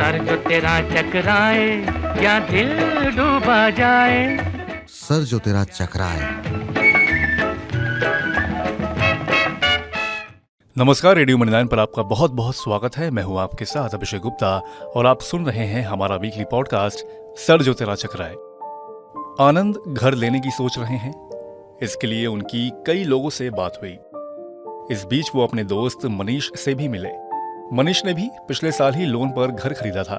Sir जो तेरा चकराए या दिल डूबा जाए। सर जो तेरा चकराए। नमस्कार, रेडियो 99 पर आपका बहुत बहुत स्वागत है। मैं हूं आपके साथ अभिषेक गुप्ता और आप सुन रहे हैं हमारा वीकली पॉडकास्ट सर जो तेरा चकराए। आनंद घर लेने की सोच रहे हैं। इसके लिए उनकी कई लोगों से बात हुई। इस बीच वो अपने दोस्त मनीष से भी मिले। मनीष ने भी पिछले साल ही लोन पर घर खरीदा था।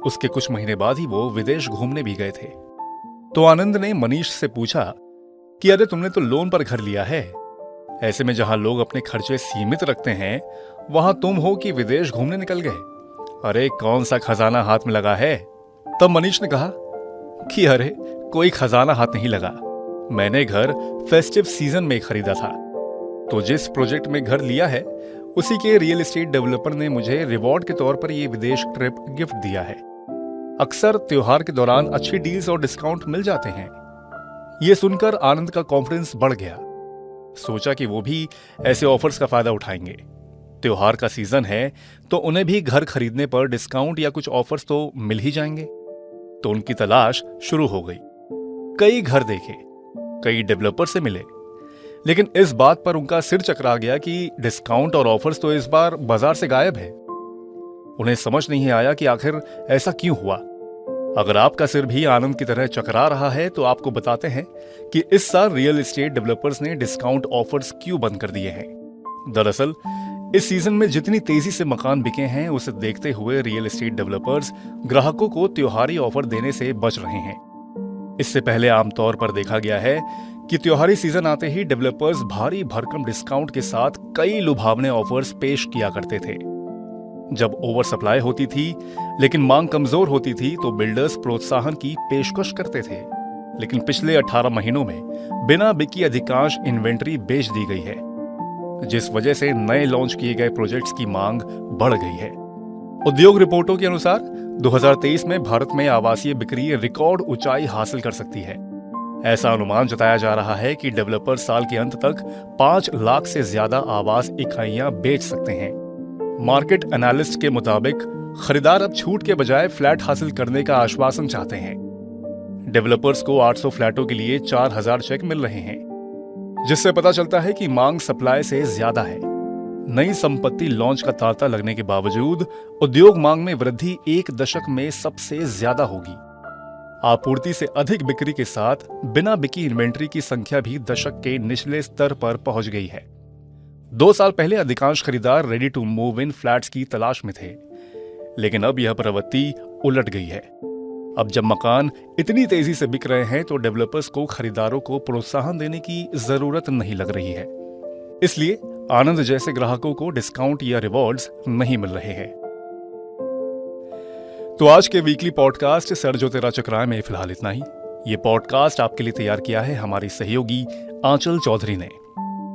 उसके कुछ महीने बाद ही वो विदेश घूमने भी गए थे। तो आनंद ने मनीष से पूछा कि अरे तुमने तो लोन पर घर लिया है, ऐसे में जहां लोग अपने खर्चे सीमित रखते हैं वहां तुम हो कि विदेश घूमने निकल गए। अरे कौन सा खजाना हाथ में लगा है? तब मनीष ने कहा कि अरे कोई खजाना हाथ नहीं लगा, मैंने घर फेस्टिव सीजन में खरीदा था। तो जिस प्रोजेक्ट में घर लिया है उसी के रियल एस्टेट डेवलपर ने मुझे रिवॉर्ड के तौर पर यह विदेश ट्रिप गिफ्ट दिया है। अक्सर त्योहार के दौरान अच्छी डील्स और डिस्काउंट मिल जाते हैं। यह सुनकर आनंद का कॉन्फिडेंस बढ़ गया। सोचा कि वो भी ऐसे ऑफर्स का फायदा उठाएंगे। त्योहार का सीजन है तो उन्हें भी घर खरीदने पर डिस्काउंट या कुछ ऑफर्स तो मिल ही जाएंगे। तो उनकी तलाश शुरू हो गई। कई घर देखे, कई डेवलपर से मिले, लेकिन इस बात पर उनका सिर चकरा गया कि डिस्काउंट और ऑफर्स तो इस बार बाजार से गायब है। उन्हें समझ नहीं आया कि आखिर ऐसा क्यों हुआ। अगर आपका सिर भी आनंद की तरह चकरा रहा है तो आपको बताते हैं कि इस साल रियल एस्टेट डेवलपर्स ने डिस्काउंट ऑफर्स क्यों बंद कर दिए हैं। दरअसल इस सीजन में जितनी तेजी से मकान बिके हैं उसे देखते हुए रियल एस्टेट डेवलपर्स ग्राहकों को त्योहारी ऑफर देने से बच रहे हैं। इससे पहले आमतौर पर देखा गया है कि त्योहारी सीजन आते ही डेवलपर्स भारी भरकम डिस्काउंट के साथ कई लुभावने ऑफर्स पेश किया करते थे। जब ओवर सप्लाई होती थी लेकिन मांग कमजोर होती थी तो बिल्डर्स प्रोत्साहन की पेशकश करते थे। लेकिन पिछले 18 महीनों में बिना बिकी अधिकांश इन्वेंट्री बेच दी गई है, जिस वजह से नए लॉन्च किए गए प्रोजेक्ट्स की मांग बढ़ गई है। उद्योग रिपोर्टों के अनुसार 2023 में भारत में आवासीय बिक्री रिकॉर्ड ऊंचाई हासिल कर सकती है। ऐसा अनुमान जताया जा रहा है कि डेवलपर साल के अंत तक 5 लाख से ज्यादा आवास इकाइयां बेच सकते हैं। मार्केट एनालिस्ट के मुताबिक खरीदार अब छूट के बजाय फ्लैट हासिल करने का आश्वासन चाहते हैं। डेवलपर्स को 800 फ्लैटों के लिए 4000 चेक मिल रहे हैं, जिससे पता चलता है कि मांग सप्लाई से ज्यादा है। नई संपत्ति लॉन्च का तांता लगने के बावजूद उद्योग मांग में वृद्धि एक दशक में सबसे ज्यादा होगी। आपूर्ति से अधिक बिक्री के साथ बिना बिकी इन्वेंट्री की संख्या भी दशक के निचले स्तर पर पहुंच गई है। 2 साल पहले अधिकांश खरीदार ready to move in flats की तलाश में थे, लेकिन अब यह प्रवृत्ति उलट गई है। अब जब मकान इतनी तेजी से बिक रहे हैं तो डेवलपर्स को खरीदारों को प्रोत्साहन देने की जरूरत नहीं लग रही है। इसलिए आनंद जैसे ग्राहकों को डिस्काउंट या रिवॉर्ड्स नहीं मिल रहे हैं। तो आज के वीकली पॉडकास्ट सर जो तेरा चकराए में फिलहाल इतना ही। ये पॉडकास्ट आपके लिए तैयार किया है हमारी सहयोगी आंचल चौधरी ने।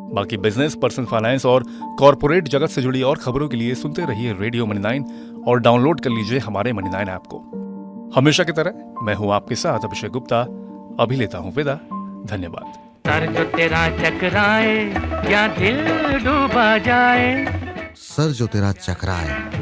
बाकी बिजनेस, पर्सनल फाइनेंस और कॉर्पोरेट जगत से जुड़ी और खबरों के लिए सुनते रहिए रेडियो मनी 9 और डाउनलोड कर लीजिए हमारे मनी 9 ऐप को। हमेशा की तरह मैं हूं आपके साथ अभिषेक गुप्ता। अभी लेता हूं विदा। धन्यवाद। सर जो तेरा चकराए या दिल डूबा जाए। सर जो तेरा चकराए।